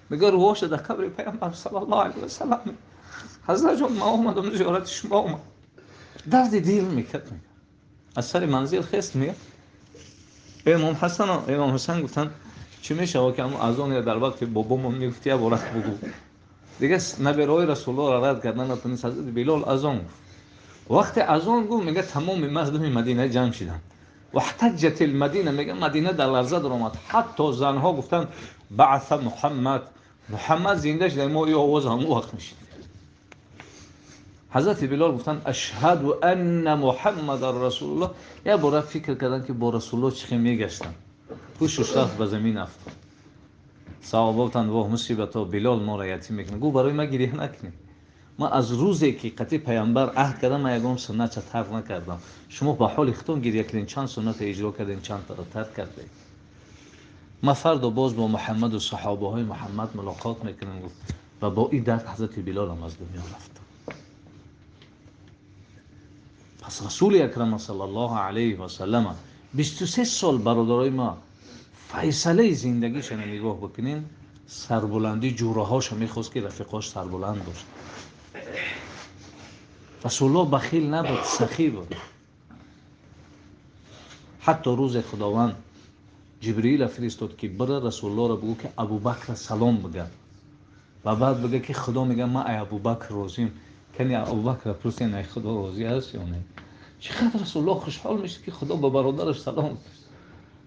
میگه روحش در قبر پیامبر صلی الله علیه و سلم. حضرت جان ما آمدم زیارت شما آمد. درد دل میکرد. میگه از سر منزل خست میگه امام حسن و امام حسین گفتن چی میشه که از اون در وقت بابامون میگفت یا برات بگو دیگه نبیرای رسول الله را رد کردن. نتونست. حضرت بلال از اون وقت از اون گفت میگه تمام مردم مدینه جمع شدن و احتجت المدینه، میگه مدینه در لرزه در اومد. حتی زنها گفتن بعث محمد زنده شد. ما این آواز هم وقت میشید. حضرت بلال گفتن اشهد ان محمد رسول الله. یا برای فکر کردن که با رسول الله چی میگشتن. پوشش رفت به زمین افتاد. صحابه گفتن واه مصیبت ها، بلال ما را یتیم میکنه. گفت برای ما گریه نکنید، ما از روزی که قطعی پیامبر عهد کردم من یگام سنت ترک نکردم. شما با حال خودتون گریه کردین، چند سنت اجرا کردین، چند تا ترک کردین. ما فردا باز با محمد و صحابه های محمد ملاقات میکنیم. گفت و با این درد حضرت بلال هم از دنیا رفت. پس رسول اکرم صلی الله علیه و سلم 23 سال برادرای ما فیصله زندگیشون نگاه بکنین، سربلندی جوره هاشو میخواست که رفیقاش سربلند باشه. رسول الله بخیل نبود، سخی بود. حتی روز خداوند جبرئیل فرستاد که بره رسول الله را بگو که ابوبکر سلام بگه و بعد بگه که خدا میگه ما ای ابوبکر راضیم. کنی ابوبکر پرسید ای خدا راضی است یا نه؟ چقدر رسول الله خوشحال میشه که خدا به برادرش سلام میگه.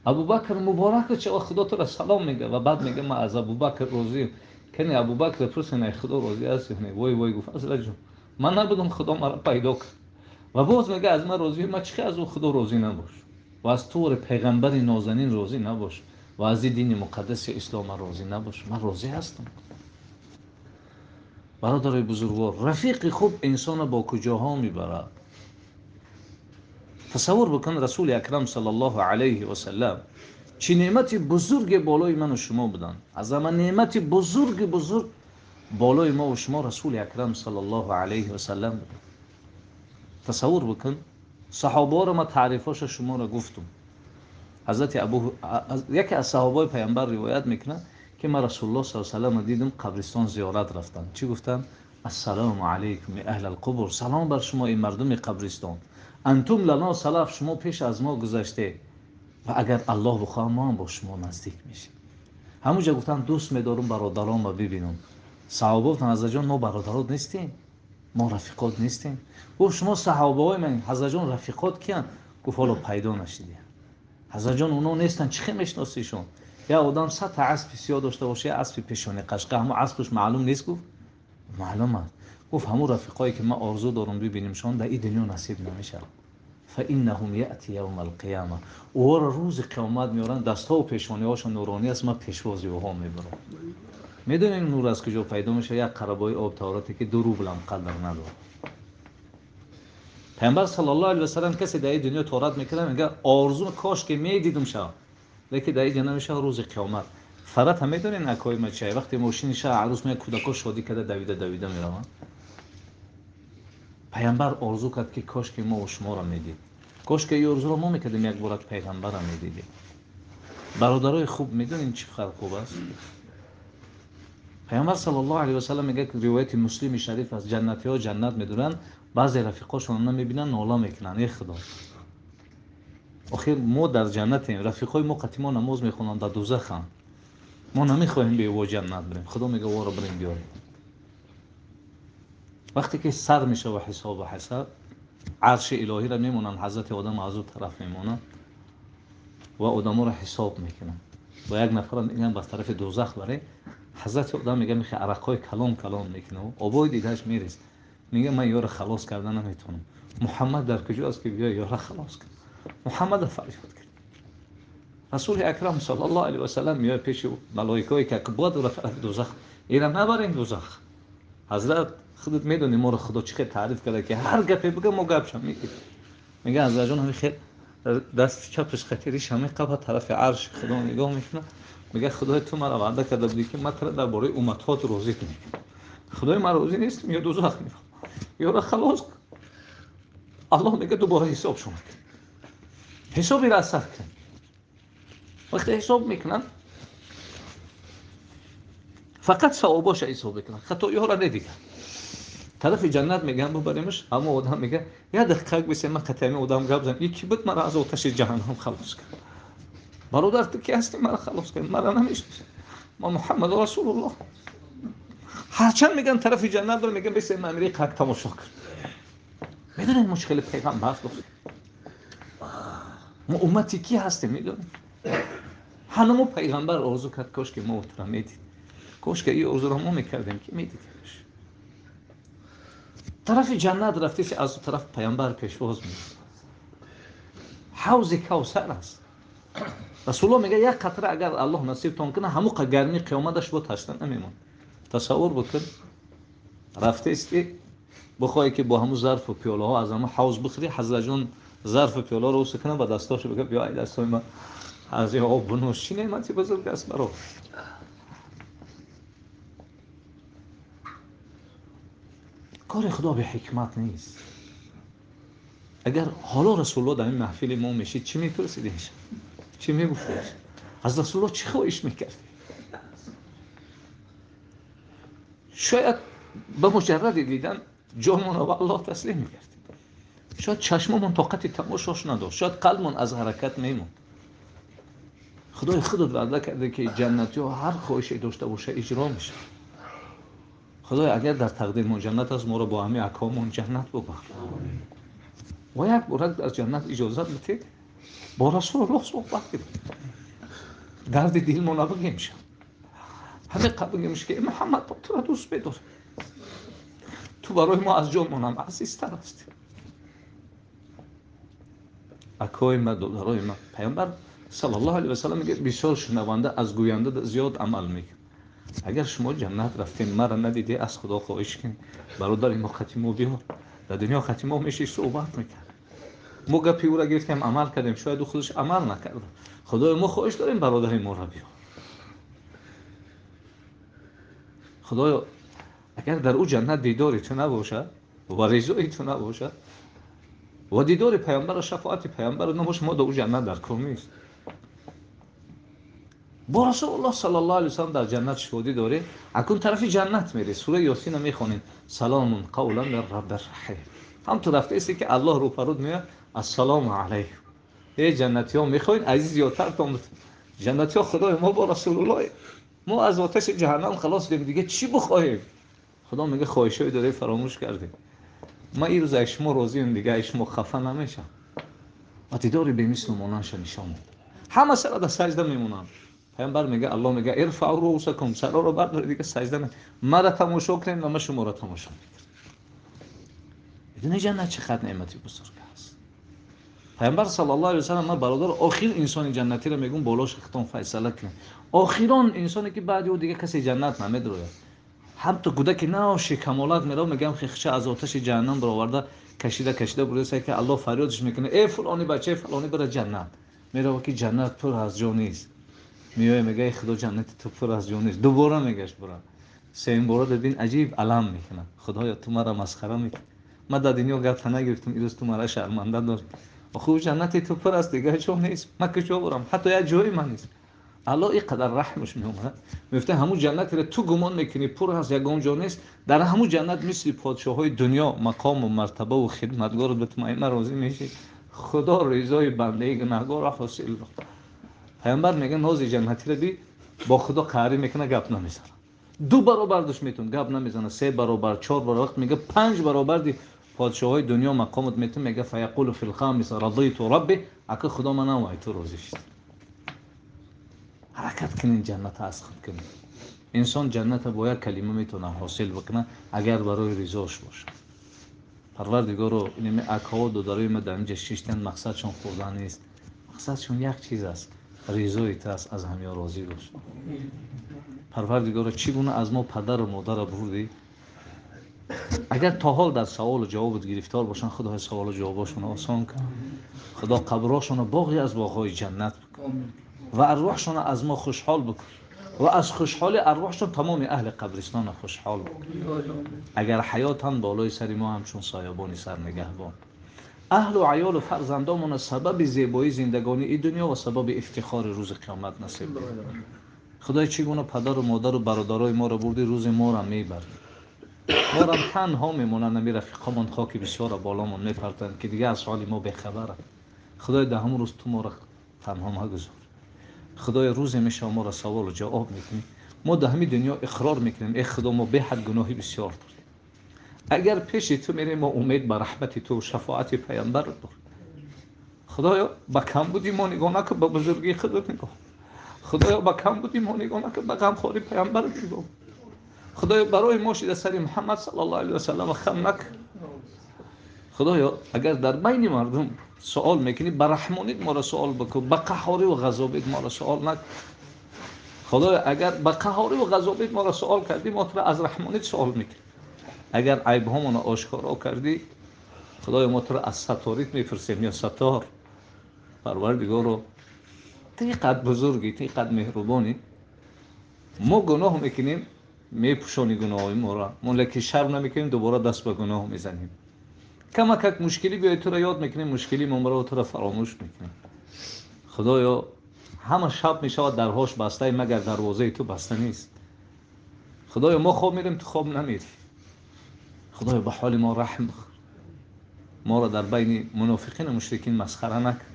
ابوبکر مبارک چه خدا تو را سلام میگه و بعد میگه ما از ابوبکر راضیم. کنی ابوبکر پرسید ای خدا راضی است یا نه؟ وای وای گفت اصلا جون من نبودم خدا مرا پیدا کرد و باز میگه از من راضی. ما چه از اون خدا راضی نباش و از تو پیغمبر نازنین راضی نباش و از این دین مقدس اسلام راضی نباش. من راضی هستم. برادرای بزرگوار، رفیق خوب انسان با کجاها میبره. تصور بکن رسول اکرم صلی الله علیه و سلم چه نعمت بزرگ بالای من و شما بودن. از من نعمت بزرگ بالای ما و شما رسول اکرم صلی الله علیه و سلم بودن. تصور بکن صحابه را ما تعریفاش شما را گفتم. حضرت یکی از صحابه پیامبر روایت میکنه که ما رسول الله صلی الله علیه و سلم دیدم قبرستان زیارت رفتن. چی گفتن؟ السلام علیکم اهل القبور. سلام بر شما این مردم قبرستان. انتم لنا سلف. شما پیش از ما گذشته و اگر الله بخواد ما هم با شما نزدیک میشیم. همونجا گفتن دوست می‌دارم برادرام رو ببینم. صحابه گفتن حضرت جان ما برادرات نیستیم، ما رفیقات نیستیم. گفت شما صحابه های من. حضرت جان رفیقات کیان؟ گفت حالا پیدا نشدی. حضرت جان اونا نیستن، چه میشناسیشون؟ یا آدم 100 تا اسب سیاه داشته باشه، اسب پیشانی قشقه، همون اسبش معلوم نیست. گفت معلومه. گفت همون رفیقایی که ما آرزو دارم ببینیمشون در این دنیا نصیب نمیشه. فانهم یاتی یوم القیامه. او روز قیامت میارن، دستها و پیشانی هاشون نورانی است. ما پیشوازی ها میبرم. میدونین نور از کجا پیدا میشه؟ یک قربای آب طهارتی که 2 روبل هم قدر نداره. پیامبر صلی الله علیه و سلم کسی در این دنیا طهارت میکنه میگه آرزو کاش که میدیدم شب، لیکن در این نمیشه. روز قیامت فرات هم میدونین اکای ما چه وقتی ماشین شه عروس میاد کودکا شادی کرده دویده میرن. پیامبر آرزو کرد که کاش که ما و شما را میدید، کاش که این آرزو را ما میکردیم یک بار پیغمبر را میدیدیم. برادرای خوب میدونین چی خبر خوب است؟ پیامبر صلی الله علیه و سلم میگه که روایت مسلم شریف از جنتی ها جنت میدونن، بعضی رفیقاشون نمیبینن ناله میکنن ای خدا آخر ما در جنتیم، رفیقای ما قطعی ما نماز میخونن در دوزخ هم، ما نمیخوایم به او جنت بریم. خدا میگه وارو بریم بیاریم. وقتی که سر میشه و حساب عرش الهی را میمونن، حضرت آدم از اون طرف میمونن و آدم را حساب میکنن و یک نفر میگن به طرف دوزخ بره. حضرت آدم میگه میخه عرقای کلام میکنه و آبای دیدهش میریز، میگه من یارو خلاص کردن نمیتونم. محمد در کجا است که بیا یارو خلاص کن؟ محمد فریاد کرد. رسول اکرم صلی الله علیه و سلم میاد پیش ملائکه‌ای که بود و طرف دوزخ، اینا نبرین دوزخ. حضرت خودت میدونی ما رو خدا چقدر تعریف کرده که هر گپی بگه ما گپشم میگیم. میگه حضرت جان همین خیر دست چپش خطیریش همین قبل طرف عرش خدا نگاه میکنه، میگه خدای تو مرا وعده کرده بودی که من تو درباره امتات روزی کنی، خدای من روزی نیست یا دوزخ میرم یا را خلاص کن. الله میگه دوباره حساب شما کن، حسابی را سر کن. وقتی حساب میکنن فقط ثواباش حساب میکنن، خطایی ها را ندیدن. طرف جنت میگن ببریمش، اما آدم میگه یا دقیقه بسیم من قطعی آدم گپ زدم یکی بود مرا از آتش جهنم خلاص کرد. برادر تو کی هستی مرا خلاص کرد؟ مرا نمیشناسی، ما محمد رسول الله. هرچند میگن طرف جنت رو میگن بسیم امری قد تماشا کن. میدونید مشکل پیغمبر دوست ما امتی کی هستیم؟ میدونید هنوز پیغمبر آرزو کرد کاش که ما تو را میدید، کاش که این آرزو را ما میکردیم که میدیدیمش. طرف جنت رفتیش از طرف پیامبر پیشواز میشه، حوض کوثر است. رسول الله میگه یک قطره اگر الله نصیبتون کنه همون گرمی قیامتش با تشنه نمیمون. تصور بکن رفته استی بخوای که با همون ظرف و پیاله ها از همون حوض بخری، حضرت جان ظرف و پیاله رو سکنه با دستاشو بگه بیا ای دستای من از این آب بنوش. چی نعمتی بزرگ است برات. کار خدا به حکمت نیست. اگر حالا رسول الله در این محفل ما میشید چی میپرسیدیش؟ چی میگفتیش؟ از رسول الله چی خواهش میکردی؟ شاید به مجرد دیدن جانمون رو به الله تسلیم میکردیم، شاید چشممون طاقت تماشاش نداشت، شاید قلبمون از حرکت میموند. خدای خودت وعده کرده که جنتی ها هر خواهشی داشته باشه اجرا میشه. خدای اگر در تقدیرمون جنت است ما رو با همه احکاممون جنت ببر و یک بارک در جنت اجازه بده با رسول الله صحبت کنیم، درد دلمون رو بگیم شه. همه قبول میشه که محمد تو را دوست بدار، تو برای ما از جانمون هم عزیزتر هستی. اکای ما دلارای ما. پیامبر صلی الله علیه و سلم میگه بسیار شنونده از گوینده زیاد عمل میکنه. اگر شما جنت رفتین مرا ندیدی از خدا خواهش کن برادر ما ختمو بیار. در دنیا ختمو میشه صحبت میکنه، ما گپی او را گرفتیم عمل کردیم، شاید او خودش عمل نکرده. خدای ما خواهش داریم برادر ما را بیار. خدایا اگر در او جنت دیداری تو نباشه و رضای تو نباشه و دیدار پیامبر و شفاعت پیامبر نباشه ما در او جنت در کار نیست. با رسول الله صلی الله علیه و سلم در جنت شهودی داره. اکون طرف جنت میری سوره یاسین رو میخونین سلام قولا من رب الرحیم. هم تو رفته ایستی که الله رو فرود میاد السلام علیکم. ای جنتی ها میخواین عزیز زیادتر تام جنتی ها خدای ما با رسول الله ما از آتش جهنم خلاص دیم دیگه چی بخوایم؟ خدا میگه خواهشای داره فراموش کرده. ما این روز اشما راضیم دیگه اشما خفه نمیشم و دیداری به مثل مونانش نشان میده. همه سر در سجده میمونن. پیامبر میگه الله میگه ارفعوا رؤوسکم سرا رو بردارید دیگه سجده نه مرا تماشا کنید و من شما را تماشا میکنم. بدون جنت چقدر نعمتی بزرگ است. پیامبر صلی الله علیه و سلم ما برادر آخر انسان جنتی رو میگم بالاش ختم فیصله کنه. آخران انسانی که بعد او دیگه کسی جنت نمیدره. هم تو کودک نه شکمالات میره میگم خیخچه از آتش جهنم برآورده کشیده برسه که الله فریادش میکنه ای فلانی بچه فلانی بره جنت. میره که جنت پر از جا نیست. میای میگه خدا جنت تو پر از جا نیست. دوباره میگهش برا. سه این بار دیدین عجیب علم میکنه. خدایا تو مرا مسخره میکنی. ما در دنیا گرفت نگرفتم این روز تو مرا شرمنده داری. خوب جنت تو پر است دیگه چون نیست، من که چه برم حتی یک جایی من نیست. الله اینقدر رحمش میومد میفته همون جنت رو تو گمان میکنی پر از یگان جا نیست، در همون جنت مثل پادشاهای دنیا مقام و مرتبه و خدمتگار به تمام راضی میشی. خدا رضای بنده گناهگار را حاصل را. پیامبر میگه ناز جنتی رو دی با خدا قهری میکنه گپ نمیزنه، 2 برابر دشمنتون گپ نمیزنه، 3 برابر 4 برابر، وقت میگه 5 برابر دی پادشاهای دنیا مقامت میتون میگه فیقول فی الخامس رضیت ربی، اگه خدا من نوای تو راضی شد. حرکت کنین جنت از خود کنین. انسان جنت با یک کلمه میتونه حاصل بکنه اگر برای رضاش باشه. پروردگارو این اکاو دو داره ما در اینجا شیشتن مقصدشون خوردن نیست، مقصدشون یک چیز است، رضای تو است، از همه راضی باش. پروردگارو چگونه از ما پدر و مادر بردی، اگر تا حال در سوال و جواب گرفتار باشن خدا سوال و جوابشون آسان کن. خدا قبراشون باغی از باغهای جنت بکن و ارواحشون از ما خوشحال بکن و از خوشحال ارواحشون تمام اهل قبرستان خوشحال بکن. اگر حیاتن بالای سر ما همچون سایبانی سر نگهبان. اهل و عیال و فرزندامون سبب زیبایی زندگانی این دنیا و سبب افتخار روز قیامت نصیب بکن. خدای چگونه پدر و مادر و برادرای ما را بردی، روز ما را میبر. ما را تنها میمونن، نمی رفیقامون خاک بسیار بالامون میپرتن که دیگه از حال ما بخبره. خدای ده همون روز تو ما را تنها مگذار. خدای روز میشه ما را سوال و جواب میکنی. ما در همین دنیا اقرار میکنیم ای خدا ما به حد گناهی بسیار داریم. اگر پیش تو میریم ما امید به رحمت تو و شفاعت پیامبر داریم. خدایا با کم بودی ما نگاه نکن، به بزرگی خودت نگاه. خدایا با کم بودی ما نگاه نکن، به غمخواری پیامبر نگاه. خدایا برای ما شده سری محمد صلی الله علیه و سلم خم نکن. خدایا اگر در بین مردم سوال میکنی به رحمانیت ما را سوال بکن، به قهاری و غضبت ما را سوال نکن. خدایا اگر به قهاری و غضبت ما را سوال کردی ما تو را از رحمانیت سوال میکنی. اگر عیب هامون را آشکارا کردی خدایا ما تو را از ستاریت میفرستیم یا ستار. پروردگارو تی قد بزرگی، تی قد مهربانی. ما گناه میکنیم میپوشانی گناه ما را، ما لکه شرم نمیکنیم دوباره دست به گناه میزنیم. کمک مشکلی بیاید تو را یاد میکنیم، مشکلی ما را تو را فراموش میکنیم. خدایا همه شب میشود درهاش بسته مگر دروازه تو بسته نیست. خدایا ما خواب میریم تو خواب نمیری. خدایا به حال ما رحم بخور. ما را در بین منافقین و مشرکین مسخره نکن.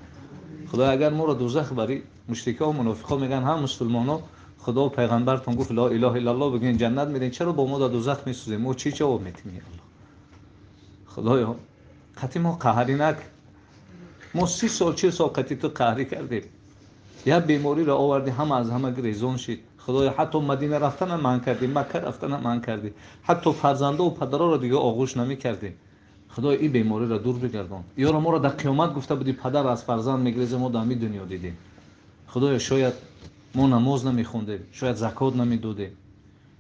خدایا اگر ما را دوزخ بری، مشرکا و منافقا میگن هم مسلمانا خدا و پیغمبرتون گفت لا اله الا الله بگین جنت میرین، چرا با ما در دوزخ میسوزیم؟ ما چی جواب میتیم یا الله؟ خدایا قطعی ما قهری نکن. ما 30 سال 40 سال قطعی تو قهری کردیم، یا بیماری را آوردی همه از همه گریزون شد. خدایا حتی مدینه رفتن من کردیم، مکه رفتن من کردیم، حتی فرزنده و پدرها را دیگه آغوش نمی کردیم. خدایا این بیماری را دور بگردان. یارو ما را در قیامت گفته بودی پدر از فرزند میگریزه، ما در این دنیا دیدیم. خدایا شاید ما نماز نمیخوندیم، شاید زکات نمیدادیم،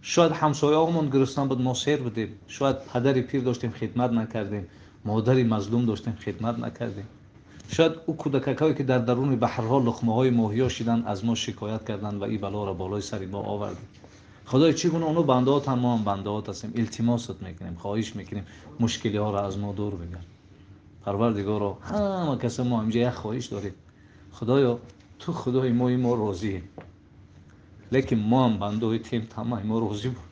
شاید همسایه‌هامون گرسنه بود ما سیر بودیم، شاید پدری پیر داشتیم خدمت نکردیم، مادری مظلوم داشتیم خدمت نکردیم، شاید او کودکایی که در درون بحرها لقمه‌های ماهیا شدن از ما شکایت کردند و این بلا را بالای سر ما آوردیم. خدای چگونه اونو بنده‌هات هم ما هم بنده‌هات هستیم، التماست میکنیم، خواهش میکنیم مشکلی ها را از ما دور بگیر. پروردگارا همه کس ما اینجا یک خواهش داریم، خدایا تو خدای ما راضی، لیکن ما هم بنده تیم تمام ما راضی بود.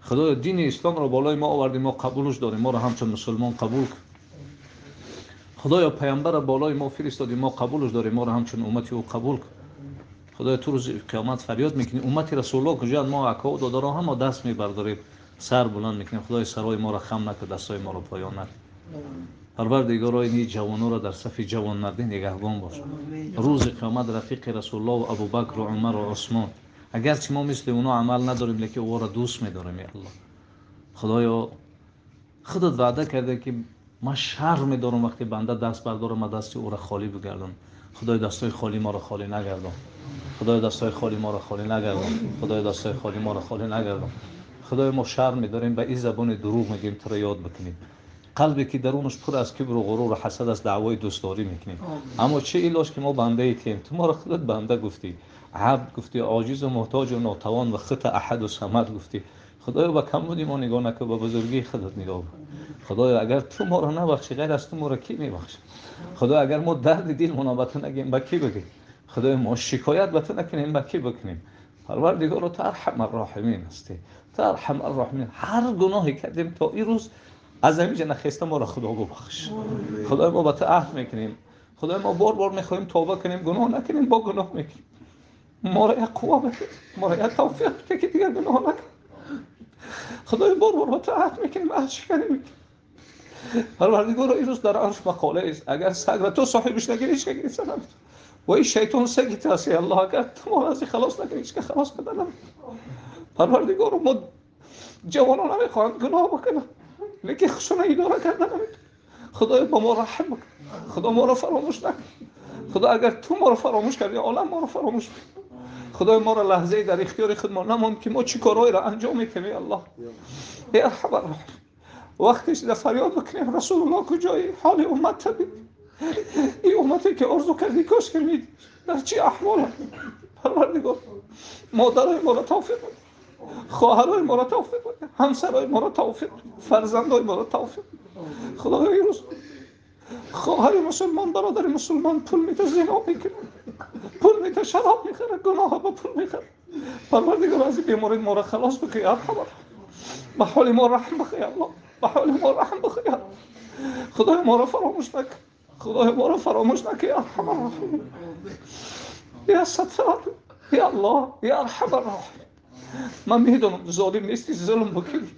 خدایا دین اسلام را بالای ما آوردیم، ما قبولش داریم، ما را همچون مسلمان قبول کن. خدایا پیامبر را بالای ما فرستادی، ما قبولش داریم، ما را همچون امتی او قبول کن. خدایا تو روز قیامت فریاد میکنی امتی رسول الله کجا؟ ما اکا و دادارا هم دست میبرداریم سر بلند میکنیم. خدای سرای ما را خم نکن، دستای ما را پایان نکن. پروردگارا این جوانان را در صف جوان مردی نگهبان باش. روز قیامت رفیق رسول الله و ابوبکر و عمر و عثمان، اگرچه ما مثل اونا عمل نداریم لیکن او را دوست می‌داریم. یا الله خدایا خودت وعده کرده که ما شرم می‌دارم وقتی بنده دست بردارم و دست او را خالی بگردم. خدای دستای خالی ما را خالی نگردان. خدای دستای خالی ما را خالی نگردان. خدای دستای خالی ما را خالی نگردان. خدای ما شرم می‌داریم به این زبان دروغ میگیم تو را یاد بکنیم. قلبی که درونش پر از کبر و غرور و حسد از دعوای دوستداری میکنیم. اما چه ایلاش که ما بنده ایتیم، تو ما را خودت بنده گفتی، عبد گفتی، عاجز و محتاج و ناتوان و خط احد و صمد گفتی. خدایا با کمبودی ما نگاه نکن، با بزرگی خودت نگاه کن. خدایا اگر تو ما رو نبخشی غیر از تو ما رو کی میبخشه؟ خدایا اگر ما درد دل منابت نگیم با کی بگیم؟ خدایا ما شکایت به تو نکنیم با کی بکنیم؟ پروردگار تو ارحم الراحمین هستی، تو ارحم الراحمین. هر گناهی کردیم تا این روز از همینجا نخسته ما را خدا ببخش. خدایا ما با تو عهد میکنیم، خدایا ما بار بار میخوایم توبه کنیم، گناه نکنیم، با گناه میکنیم. ما را قوا بده، ما را توفیق بده که دیگر گناه نکنیم. خدای بار بار با تو عهد میکنیم، عهد شکنی میکنیم. پروردگار این روز در عرش مقاله است، اگر سگ را تو صاحبش نگیری هیچ که گرفته نمی‌تونه. و این شیطان سگی هستی الله، اگر تو ما را از خلاص نکنی هیچ که خلاص بده نمی‌تونه. پروردگار ما جوانان نمیخواهند گناه بکنن، لیکن خشونه اداره کردن نمی‌تونه. خدای با ما رحم بکن، خدا ما را فراموش نکن. خدا اگر تو ما را فراموش کردی عالم ما را فراموش کن. خدای ما را لحظه در اختیار خود ما نماند که ما چی کارهایی را انجام میکنیم. الله یا ارحم الراحمین. وقتش در فریاد بکنیم رسول الله کجایی؟ حال امت ببین، این امتی که آرزو کردی کاش که میدی در چی احوال. پروردگار مادرای ما را توفیق بده، خواهرای ما را توفیق بده، همسرای ما را توفیق بده، فرزندای ما را توفیق بده. خدایا این روز خواهر مسلمان برادر مسلمان پول میده زنا میکنه، پول میده شراب میخره، گناه با پول میخره. پروردگار از این بیماری ما را خلاص بکن یا ارحم الراحمین. به حال ما رحم بخواه یا الله، به حال ما رحم بخواه یا الله. خدای ما را فراموش نکن، خدای ما را فراموش نکن یا ارحم الراحمین. یا ستار یا الله یا ارحم الراحمین. من میدونم ظالم نیستی، ظلم بکنی،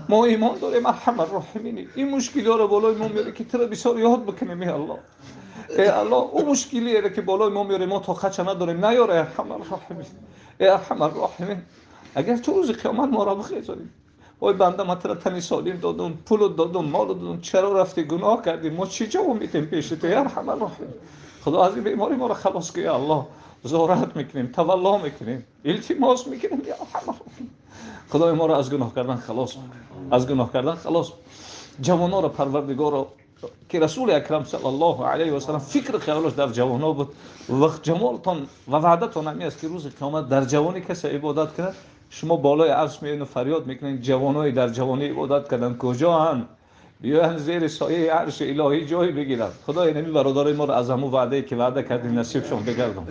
ما ایمان داریم ارحم الراحمینی. این مشکلی ها رو بالای ما میاره که تو را بسیار یاد بکنیم یا الله. ای الله اون مشکلیه که بالای ما میاره ما تا خچه نداریم نیاره ارحم الراحمین. ای ارحم الراحمین اگر تو روز قیامت ما را بخیزانی، وای بنده من تو را تنی سالم دادم، پول دادم، مال دادم، چرا رفتی گناه کردی؟ ما چی جواب میدیم پیش تو یا ارحم الراحمین؟ خدا از این بیماری ما را خلاص کن یا الله. زارت میکنیم، تولا میکنیم، التماس میکنیم یا ارحم الراحمین. خدای ما را از گناه کردن خلاص کن، از گناه کردن خلاص کن. جوانان را پروردگار که رسول اکرم صلی الله علیه و سلم فکر خیالش در جوانان بود، وقت جمالتان و وعدتان همی است که روز قیامت در جوانی کسی عبادت کنه شما بالای عرش میایین و فریاد میکنین جوانای در جوانی عبادت کردن کجا هستند؟ بیاین زیر سایه عرش الهی جای بگیرن. خدای نمی برادرای ما را از همون وعده که وعده کردیم نصیبشون بگردون.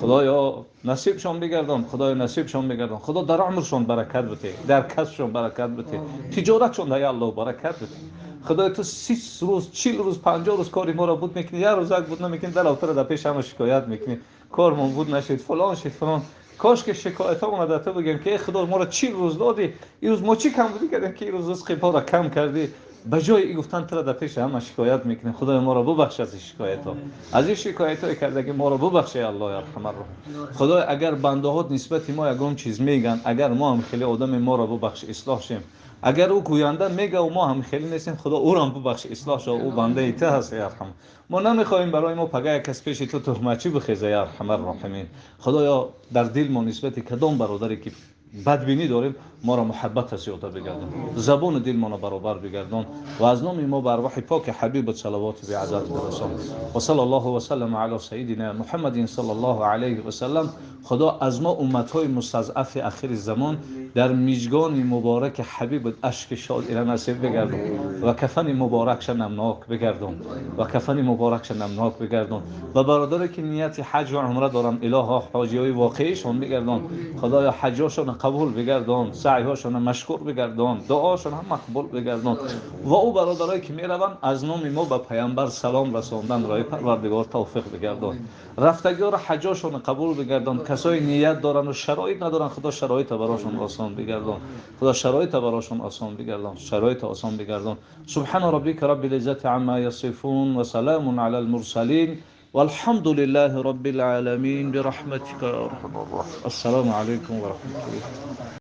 خدایا نصیبشون بگردون، خدای نصیبشون بگردون. خدا در عمرشون برکت بده، در کسبشون برکت بده، تجارتشون یا الله برکت بده. خدای تو 30 روز 40 روز 50 روز کاری ما را بود میکنی، یه روز بود نمیکنی، در اوتر در پیش همه شکایت میکنی کارمون بود نشد فلان شد فلان. کاش که شکایت ها اومده تو بگیم که خدا ما را 40 روز دادی، این روز ما چی کم بودی کردیم که این روز رزق ما را کم کردی. به جای این گفتن تو در پیش همه شکایت میکنی. خدای ما را ببخش از این شکایت ها، از این شکایت های کرده که ما را ببخش یا الله یا ارحم الراحمین. خدای اگر بنده ها نسبت ما یگان چیز میگن، اگر ما هم خیلی آدم ما را ببخش اصلاح شیم. اگر او گوینده میگه و ما هم خیلی نیستیم، خدا او را هم ببخش اصلاح شو، او بنده ای ته هست یا ارحم. ما نمیخوایم برای ما پگاه کس پیش تو تهمتی بخیزه یا ارحم الراحمین. خدایا در دل ما نسبت کدام برادری که بدبینی داریم ما را محبت زیاده بگردون، زبان دل ما را برابر بگردون و از نام ما بر روح پاک حبیبت صلوات و عزت برسان. و صلی الله و سلم علی سیدنا محمد صلی الله علیه و سلم. خدا از ما امت های مستضعف اخر زمان در میزگان مبارک حبیبت اشک شاد الى نصیب بگردون و کفن مبارکش نمناک بگردون و کفن مبارکش نمناک بگردون. و برادری که نیت حج و عمره دارن الها حاجی های واقعیشون بگردون. خدایا حجاشون قبول بگردون، سعیهاشون مشکور بگردون، دعاشون هم مقبول بگردون. و او برادرایی که میروند از نام ما به پیامبر سلام رساندن رای پروردگار توفیق بگردون. رفتگار حجاشون قبول بگردون. کسای نیت دارن و شرایط ندارن خدا شرایط براشون آسان بگردون، خدا شرایط براشون آسان بگردون، شرایط آسان بگردون. سبحان ربک رب العزة عما یصفون و سلام علی المرسلین والحمد لله رب العالمين برحمتك يا ارحم الراحمين. السلام عليكم ورحمة الله.